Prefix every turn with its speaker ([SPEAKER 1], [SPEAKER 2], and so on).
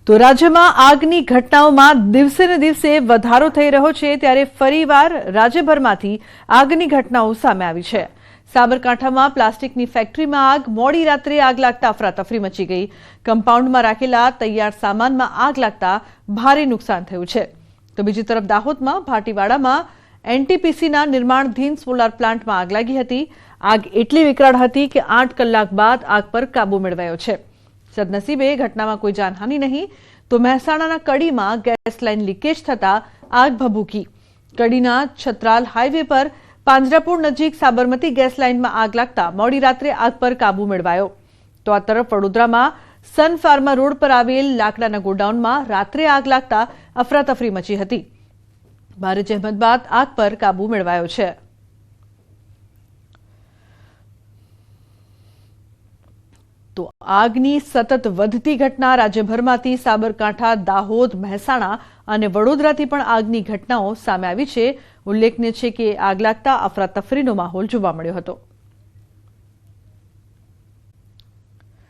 [SPEAKER 1] તો રાજ્યમાં આગની ઘટનાઓમાં દિવસે ને દિવસે વધારો થઈ રહ્યો છે, ત્યારે ફરીવાર રાજ્યભરમાંથી આગની ઘટનાઓ સામે આવી છે। સાબરકાંઠામાં પ્લાસ્ટિકની ફેક્ટરીમાં આગ, મોડી રાત્રે આગ લાગતા અફરાતફરી મચી ગઈ। કમ્પાઉન્ડમાં રાખેલા તૈયાર સામાનમાં આગ લાગતા ભારે નુકસાન થયું છે। તો બીજી તરફ દાહોદમાં ભાટીવાડામાં એનટીપીસીના નિર્માણધીન સોલાર પ્લાન્ટમાં આગ લાગી હતી। આગ એટલી વિકરાળ હતી કે 8 કલાક બાદ આગ પર કાબુ મેળવાયો છે। સદનસીબે ઘટનામાં કોઈ જાનહાનિ નહીં। તો મહેસાણાના કડીમાં ગેસ લાઇન લીકેજ થતા આગ ભભૂકી। કડીના છત્રાલ હાઈવે પર પાંજરાપુર નજીક સાબરમતી ગેસ લાઇનમાં આગ લાગતા મોડી રાત્રે આગ પર કાબુ મેળવાયો। તો આ તરફ વડોદરામાં સન ફાર્મા રોડ પર આવેલ લાકડાના ગોડાઉનમાં રાત્રે આગ લાગતા અફરાતફરી મચી હતી। ભારે જહેમત બાદ આગ પર કાબુ મેળવાયો છે। તો આગની સતત વધતી ઘટના રાજ્યભરમાંથી સાબરકાંઠા, દાહોદ, મહેસાણા અને વડોદરાથી પણ આગની ઘટનાઓ સામે આવી છે। ઉલ્લેખનીય છે કે આગ લાગતા અફરાતફરીનો માહોલ જોવા મળ્યો હતો।